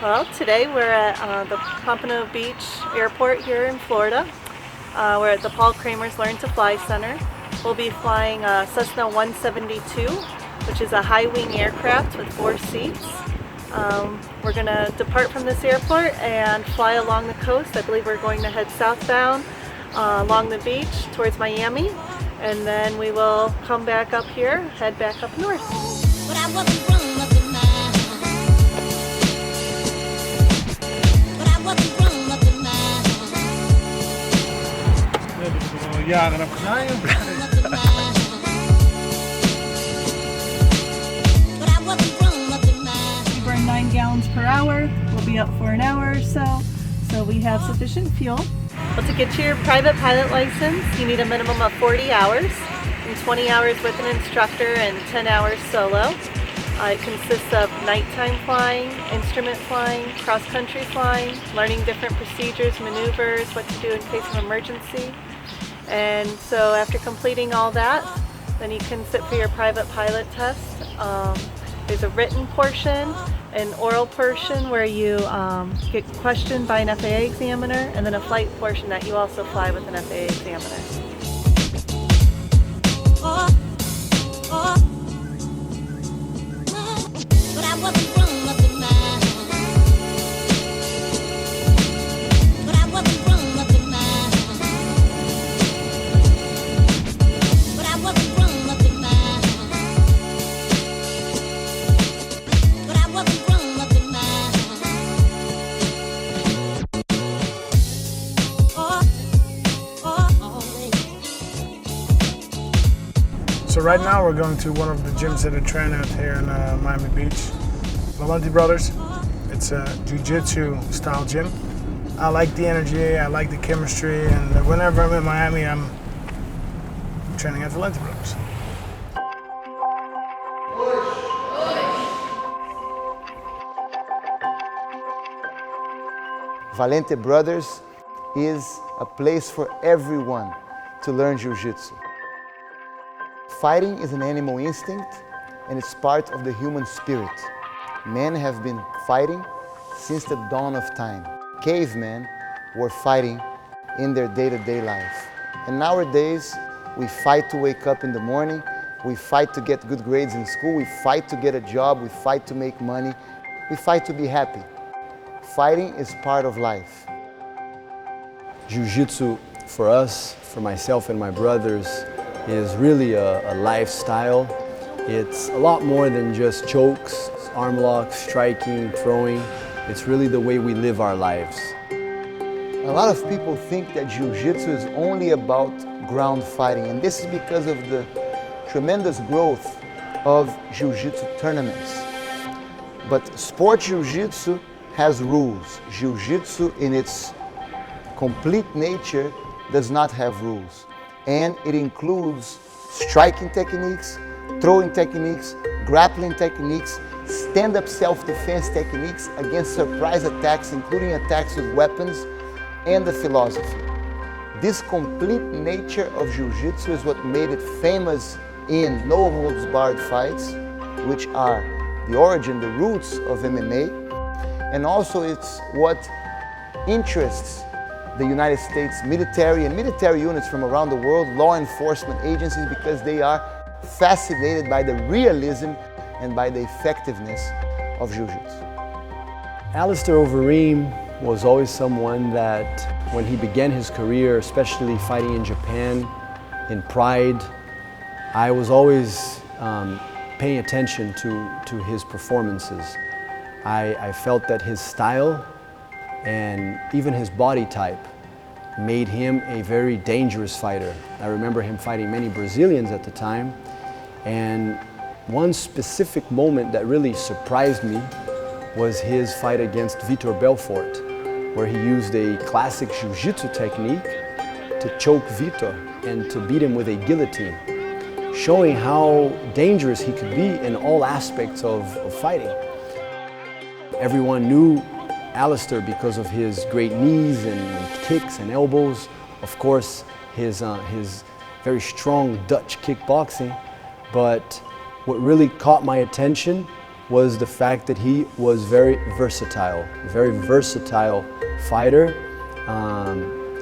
Well, today we're at the Pompano Beach Airport here in Florida. We're at the Paul Kramer's Learn to Fly Center. We'll be flying Cessna 172, which is a high-wing aircraft with 4 seats. We're going to depart from this airport and fly along the coast. I believe we're going to head southbound along the beach towards Miami, and then we will come back up here, head back up north. But I wasn't wrong up in mind. We burn 9 gallons per hour. We'll be up for an hour or so we have sufficient fuel. Well, to get your private pilot license, you need a minimum of 40 hours, and 20 hours with an instructor and 10 hours solo. It consists of nighttime flying, instrument flying, cross-country flying, learning different procedures, maneuvers, what to do in case of emergency. And so after completing all that, then you can sit for your private pilot test. There's a written portion, an oral portion where you get questioned by an FAA examiner, and then a flight portion that you also fly with an FAA examiner. But I wasn't wrong up in mind. But I wasn't wrong up in mind. But I wasn't wrong up in mind. But I wasn't wrong up in mind. So right now we're going to one of the gyms that I train at here in Miami Beach. Valenti Brothers. It's a jiu-jitsu style gym. I like the energy, I like the chemistry, and whenever I'm in Miami, I'm training at Valenti Brothers. Valenti Brothers is a place for everyone to learn jiu-jitsu. Fighting is an animal instinct, and it's part of the human spirit. Men have been fighting since the dawn of time. Cavemen were fighting in their day-to-day life. And nowadays, we fight to wake up in the morning, we fight to get good grades in school, we fight to get a job, we fight to make money, we fight to be happy. Fighting is part of life. Jiu-jitsu for us, for myself and my brothers, is really a lifestyle. It's a lot more than just chokes, arm locks, striking, throwing. It's really the way we live our lives. A lot of people think that jiu-jitsu is only about ground fighting, and this is because of the tremendous growth of jiu-jitsu tournaments. But sport jiu-jitsu has rules. Jiu-jitsu in its complete nature does not have rules. And it includes striking techniques, throwing techniques, grappling techniques, stand-up self-defense techniques against surprise attacks, including attacks with weapons, and the philosophy. This complete nature of jiu-jitsu is what made it famous in no-holds-barred fights, which are the origin, the roots of MMA, and also it's what interests the United States military and military units from around the world, law enforcement agencies, because they are fascinated by the realism and by the effectiveness of jiu-jitsu. Alistair Overeem was always someone that, when he began his career, especially fighting in Japan, in Pride, I was always paying attention to his performances. I felt that his style and even his body type made him a very dangerous fighter. I remember him fighting many Brazilians at the time, and one specific moment that really surprised me was his fight against Vitor Belfort, where he used a classic jiu-jitsu technique to choke Vitor and to beat him with a guillotine, showing how dangerous he could be in all aspects of fighting. Everyone knew Alistair because of his great knees and kicks and elbows. Of course, his very strong Dutch kickboxing. But what really caught my attention was the fact that he was very versatile fighter.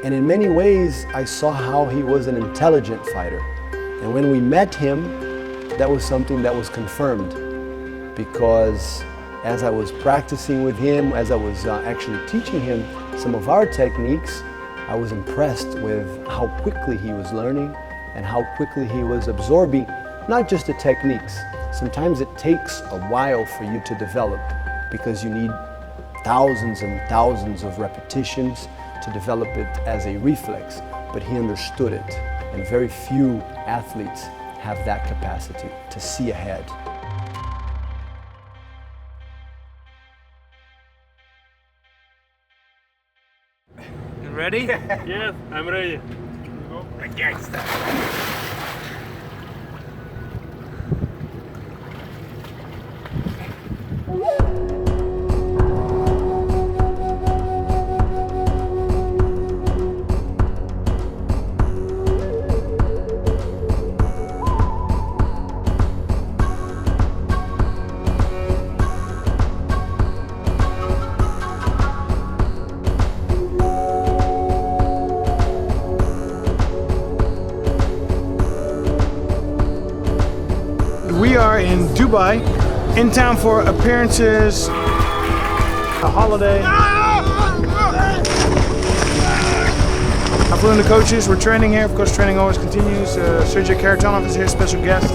And in many ways, I saw how he was an intelligent fighter. And when we met him, that was something that was confirmed, because as I was practicing with him, as I was actually teaching him some of our techniques, I was impressed with how quickly he was learning and how quickly he was absorbing not just the techniques. Sometimes it takes a while for you to develop because you need thousands and thousands of repetitions to develop it as a reflex, but he understood it, and very few athletes have that capacity to see ahead. You ready? Yes, I'm ready. A gangster. We are in Dubai, in town for appearances, a holiday. I flew in the coaches, we're training here, of course training always continues. Sergey Karatonov is here, special guest.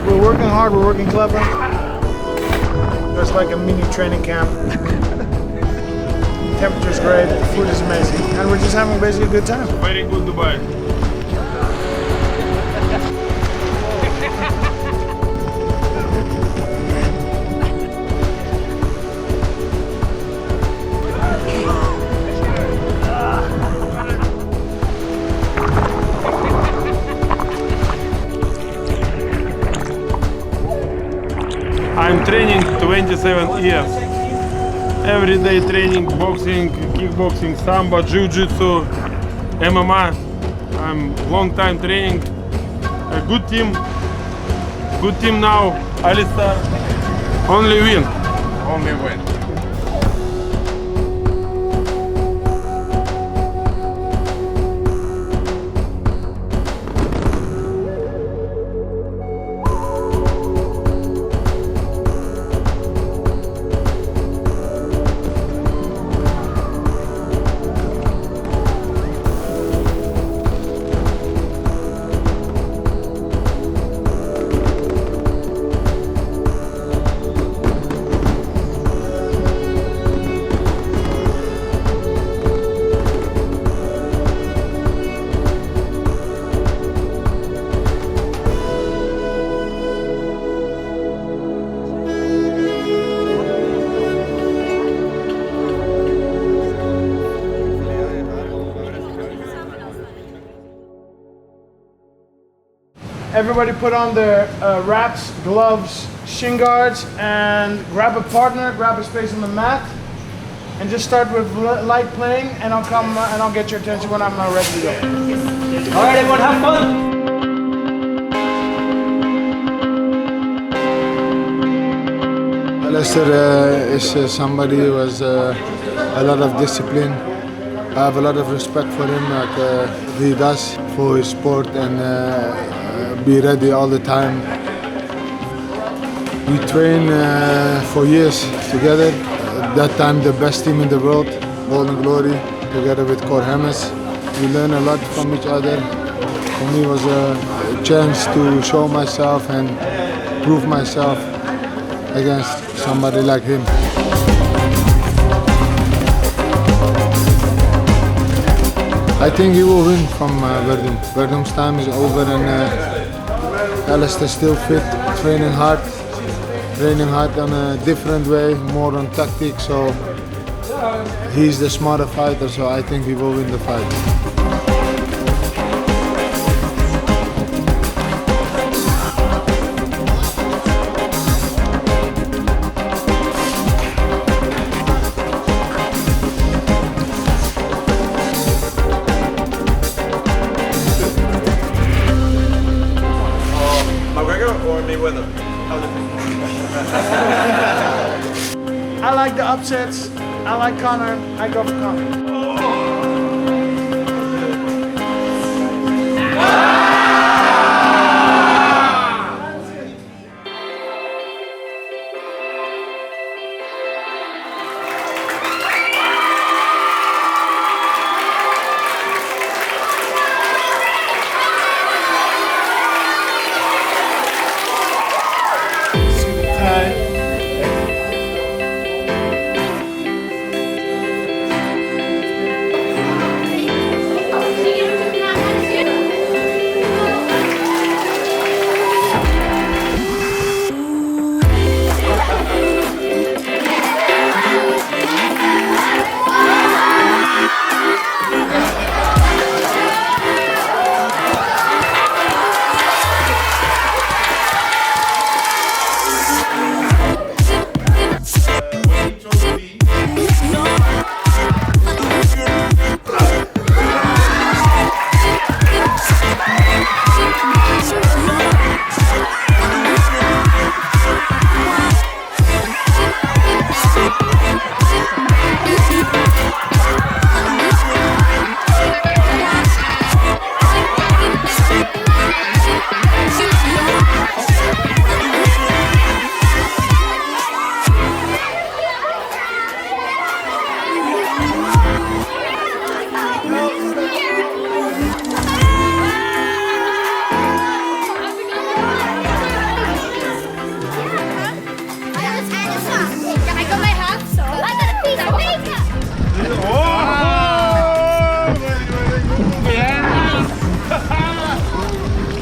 We're working hard, we're working clever. It's like a mini training camp. Temperature's great, the food is amazing, and we're just having basically a good time. Very good Dubai. I'm training 27 years. Every day training, boxing, kickboxing, sambo, jiu-jitsu, MMA. I'm long time training. A good team. Good team now. Alistair. Only win. Only win. Everybody put on their wraps, gloves, shin guards, and grab a partner, grab a space on the mat, and just start with light playing, and I'll come and I'll get your attention when I'm ready to go. All right, everyone, have fun. Alistair is somebody who has a lot of discipline. I have a lot of respect for him, that he does for his sport, and be ready all the time. We train for years together. At that time, the best team in the world, Golden Glory, together with Cor Hemes. We learn a lot from each other. For me, it was a chance to show myself and prove myself against somebody like him. I think he will win from Werdum. Werdum's time is over, and Alistair still fit, training hard on a different way, more on tactics. So he's the smarter fighter, so I think he will win the fight. or me with him? I like the upsets. I like Connor. I go for Connor.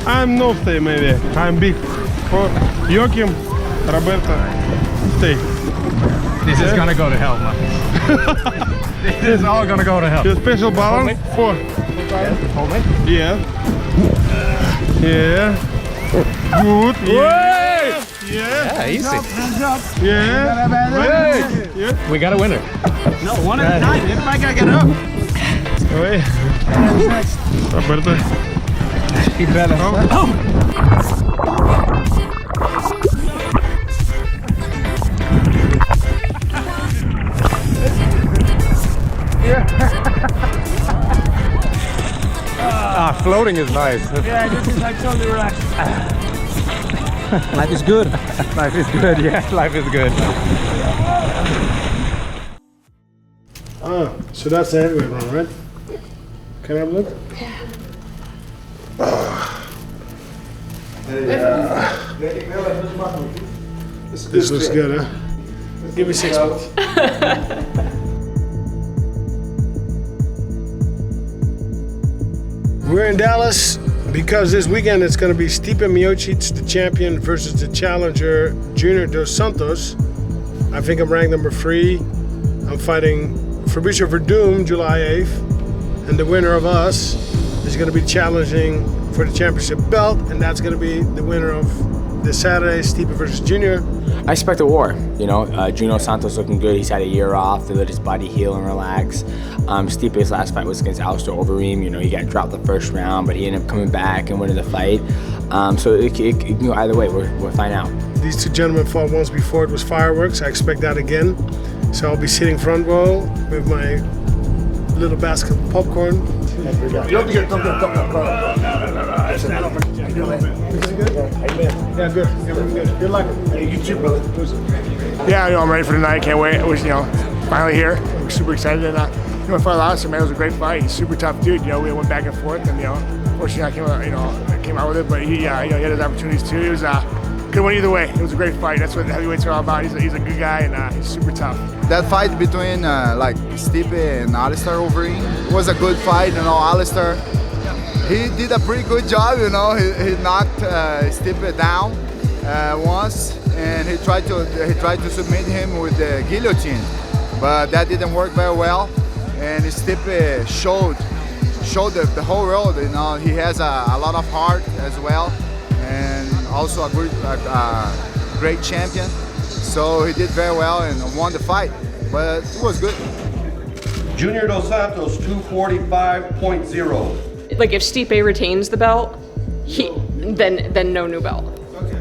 I'm no stay maybe. I'm big. For Joachim, Roberta, stay. This is gonna go to hell, man. This is all gonna go to hell. Your special balance for. Hold me. Yeah. Yeah. Good. Yeah. Yeah. Yeah, easy. Yeah. Yeah. We got a winner. No, 1 at a time. Everybody gotta get up. Oi. Roberta. Keep better. Floating is nice. Yeah, this is like totally relaxed. Life is good. Life is good, yeah. Life is good. So that's the heavyweight round, right? Can I have a look? This looks good, huh? Give me 6 months. We're in Dallas because this weekend it's going to be Stipe Miocic, the champion, versus the challenger Junior Dos Santos. I think I'm ranked number 3. I'm fighting Fabricio Werdum July 8th, and the winner of us is going to be challenging for the championship belt, and that's going to be the winner of this Saturday, Stipe versus Junior. I expect a war. You know, Junior Santos looking good. He's had a year off to let his body heal and relax. Stipe's last fight was against Alistair Overeem. You know, he got dropped the first round, but he ended up coming back and winning the fight. So it can go either way. We'll find out. These two gentlemen fought once before. It was fireworks. I expect that again. So I'll be sitting front row with my little basket of popcorn. Yeah, good. Everything good. Good luck. You too, brother. Yeah, I'm ready for tonight. Can't wait. I was, finally here. I'm super excited. And, my fight last time, man, it was a great fight. He's a super tough dude. We went back and forth, and fortunately, I came out with it. But he had his opportunities too. It was good one either way. It was a great fight. That's what the heavyweights are all about. He's a good guy, and he's super tough. That fight between Stipe and Alistair Overeem was a good fight. Alistair, he did a pretty good job. He knocked Stipe down once, and he tried to submit him with the guillotine, but that didn't work very well. And Stipe showed the whole world. He has a lot of heart as well, and also a great champion. So he did very well and won the fight, but it was good. Junior Dos Santos, 245.0. Like if Stipe retains the belt, then no new belt. Okay.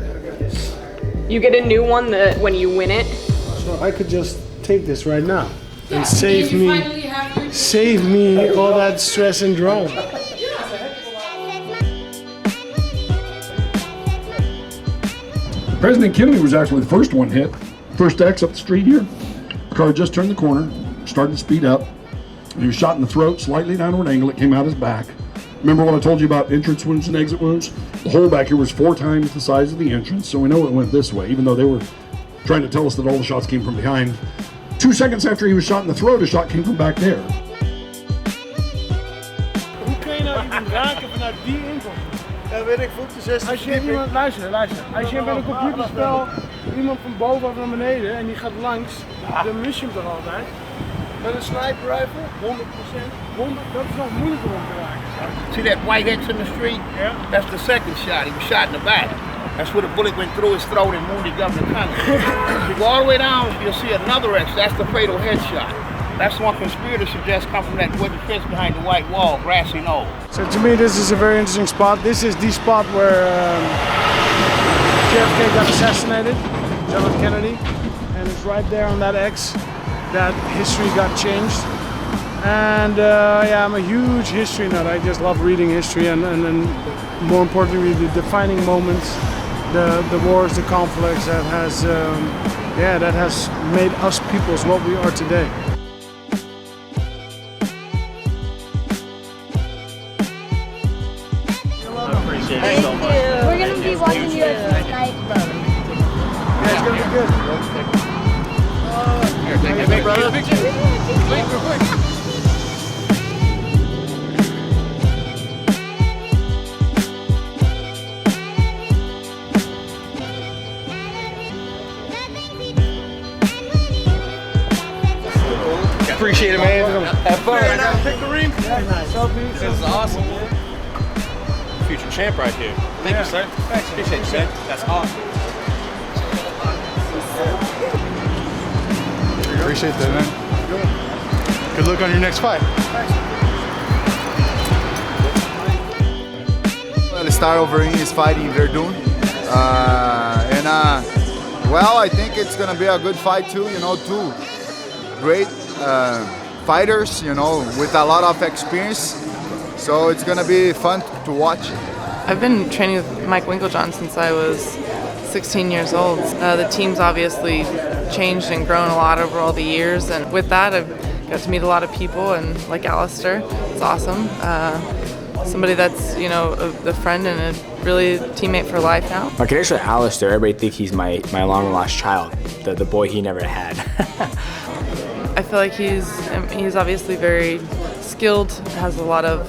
You get a new one when you win it. So I could just take this right now and save me all that stress and drama. President Kennedy was actually the first one hit. First X up the street here. Car just turned the corner, started to speed up. He was shot in the throat, slightly downward angle. It came out his back. Remember what I told you about entrance wounds and exit wounds? The hole back here was 4 times the size of the entrance, so we know it went this way, even though they were trying to tell us that all the shots came from behind. 2 seconds after he was shot in the throat, a shot came from back there. Hoe kun je nou iemand raken vanuit die inkomst? Ja, weet ik, voelt de 60. Als je iemand, luister. Als je bij een computerspel iemand van bovenaf naar beneden en die gaat langs, dan mis je hem toch altijd. Met een sniper rifle, 100%, dat is nog moeilijker om te raken. See that white X in the street? Yeah. That's the second shot. He was shot in the back. That's where the bullet went through his throat and wounded Governor Connolly. If you go all the way down, you'll see another X. That's the fatal headshot. That's one conspirator suggests come from that wooden fence behind the white wall, grassy knoll. So to me, this is a very interesting spot. This is the spot where JFK got assassinated, John F. Kennedy, and it's right there on that X that history got changed. And yeah, I'm a huge history nut. I just love reading history and more importantly, the defining moments, the wars, the conflicts that has made us peoples what we are today. Thank you. We're going to be watching UFC tonight. Yeah, it's going to be good. Here, take a brother. Wait, real quick. Appreciate it, man. Have fun. Pick the Reem. Yeah, nice. This is awesome, man. Future champ right here. Thank you, sir. Thanks. Appreciate you, man. That's awesome. Appreciate that, man. Good luck on your next fight. Alistair Overeem is fighting Werdum. Well, I think it's going to be a good fight too. You know, 2 great fighters, you know, with a lot of experience. So it's going to be fun to watch. I've been training with Mike Winkeljohn since I was 16 years old. The team's obviously changed and grown a lot over all the years, and with that I've got to meet a lot of people, and like Alistair, it's awesome. Somebody that's, you know, a friend and a really teammate for life now. My connection with Alistair, everybody think he's my long lost child, the boy he never had. I feel like he's obviously very skilled, has a lot of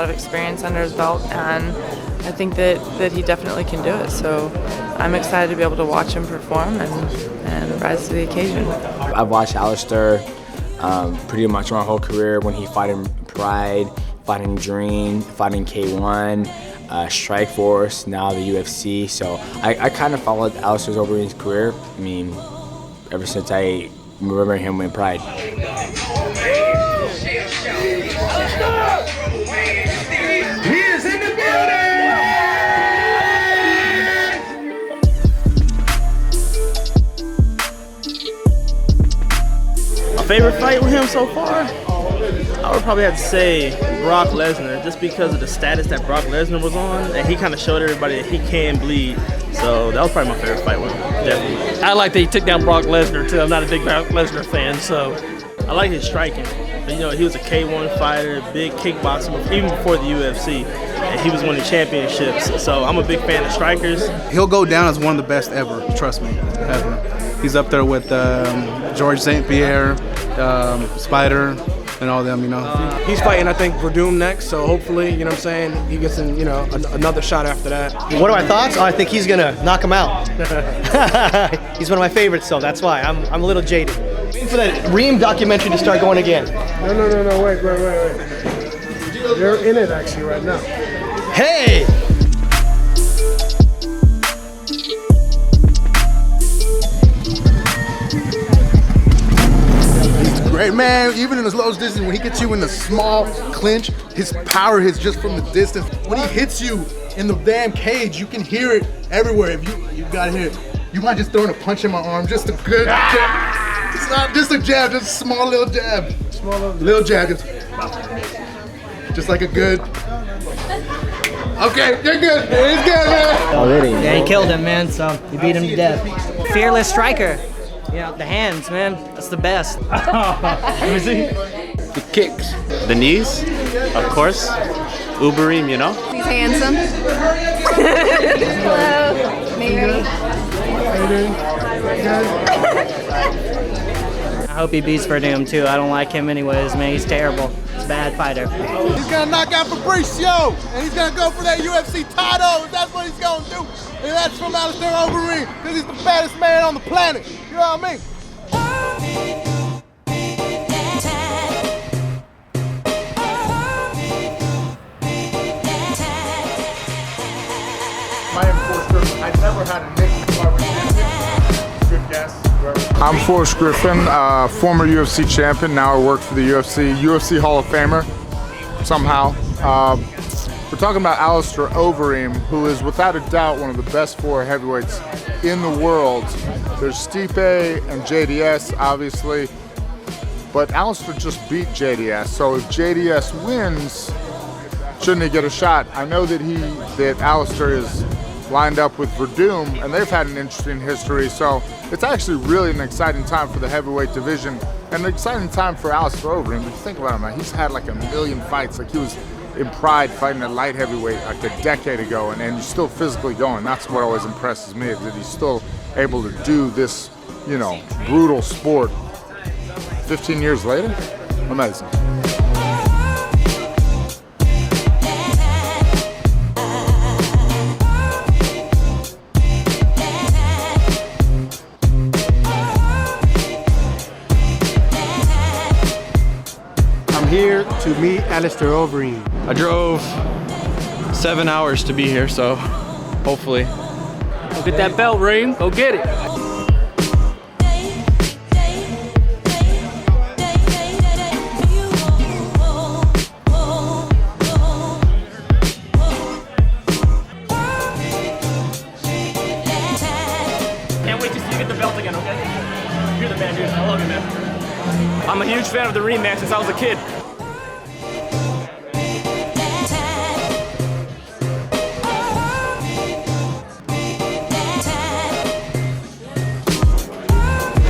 experience under his belt, and I think that he definitely can do it. So I'm excited to be able to watch him perform and rise to the occasion. I've watched Alistair pretty much my whole career, when he fought in Pride, fought in Dream, fought in K1, Strikeforce, now the UFC. So I kind of followed Alistair Overeem's career. I mean, ever since I remember him in Pride. He is in the building! My favorite fight with him so far? I would probably have to say Brock Lesnar, just because of the status that Brock Lesnar was on, and he kind of showed everybody that he can bleed. So that was probably my favorite fight with him, definitely. I like that he took down Brock Lesnar too. I'm not a big Brock Lesnar fan, so I like his striking. You know, he was a K1 fighter, big kickboxer, even before the UFC, and he was winning championships. So I'm a big fan of strikers. He'll go down as one of the best ever, trust me, ever. He's up there with George St. Pierre, Spider, and all them, you know. He's fighting, I think, Werdum next, so hopefully, you know what I'm saying, he gets in, you know, another shot after that. What are my thoughts? Oh, I think he's gonna knock him out. He's one of my favorites, so that's why. I'm a little jaded. Waiting for that Reem documentary to start going again. No, wait. You're in it actually right now. Hey! Great, man. Even in his lowest distance, when he gets you in the small clinch, his power hits just from the distance. When he hits you in the damn cage, you can hear it everywhere. If you gotta hear it. You mind just throwing a punch in my arm? Just a good jab. It's not just a jab, just a small little jab. Small little jab. Just like a good. Okay, you're good. He's good, man. Yeah, he killed him, man, so he beat him to death. Fearless striker. Yeah, the hands, man. That's the best. Let me see. The kicks. The knees, of course. Overeem, you know? He's handsome. Hello, Mary. How you doing? I hope he beats Werdum too. I don't like him anyways, man. He's terrible. He's a bad fighter. He's gonna knock out Fabricio, and he's gonna go for that UFC title. That's what he's gonna do. And that's from Alistair Overeem, because he's the fattest man on the planet. You know what I mean? I've never had a nickname. Good guess. I'm Forrest Griffin, former UFC champion. Now I work for the UFC Hall of Famer, somehow. We're talking about Alistair Overeem, who is without a doubt one of the best 4 heavyweights in the world. There's Stipe and JDS, obviously, but Alistair just beat JDS. So if JDS wins, shouldn't he get a shot? I know that Alistair is lined up with Werdum, and they've had an interesting history, so it's actually really an exciting time for the heavyweight division, and an exciting time for Alistair Overeem. If you think about him, man, he's had like 1 million fights. Like, he was in Pride fighting a light heavyweight like a decade ago, and he's still physically going. That's what always impresses me, is that he's still able to do this, you know, brutal sport 15 years later. Amazing. Here to meet Alistair Overeem. I drove 7 hours to be here, so hopefully. Go get that belt, Reem. Go get it. Can't wait to see you get the belt again, okay? You're the man, dude. I love you, man. I'm a huge fan of the Reem, man, since I was a kid.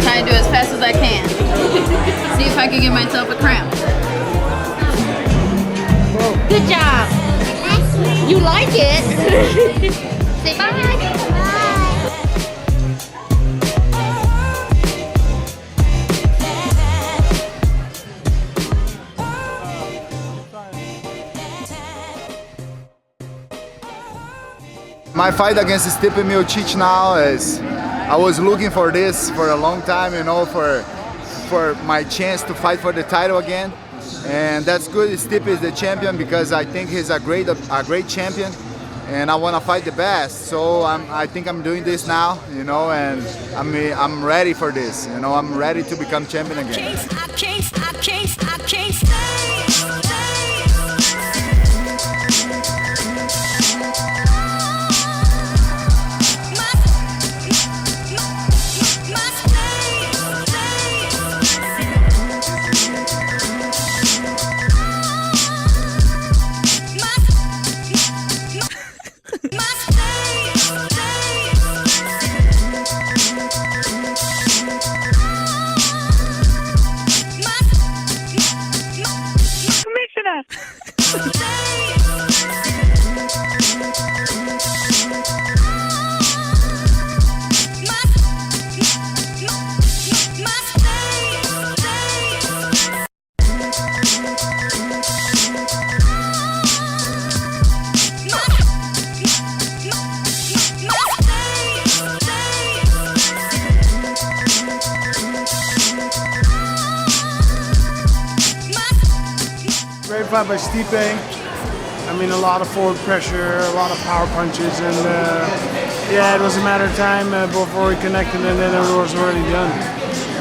Trying to do as fast as I can. See if I can give myself a cramp. Good job. You like it. Say bye. My fight against Stipe Miocic now is, I was looking for this for a long time, you know, for my chance to fight for the title again. And that's good. Stipe is the champion because I think he's a great champion, and I want to fight the best. So I think I'm doing this now, you know, and I'm ready for this. You know, I'm ready to become champion again. I can't stay. Great fight by Stipe. I mean, a lot of forward pressure, a lot of power punches, and yeah, it was a matter of time before he connected, and then it was already done.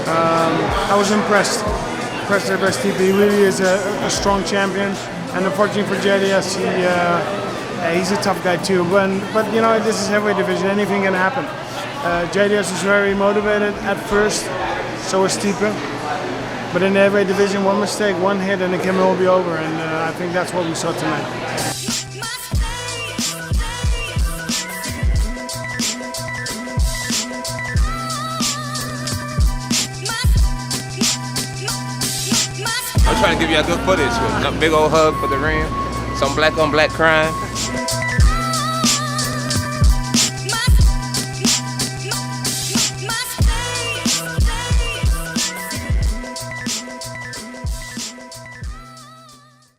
I was impressed by Stipe. He really is a strong champion, and unfortunately for JDS, he's a tough guy too. But you know, this is heavyweight division. Anything can happen. JDS is very motivated at first, so is Stipe. But in the heavyweight division, one mistake, one hit, and it can all be over. And I think that's what we saw tonight. I'm trying to give you a good footage. A big old hug for the Reem. Some black on black crime.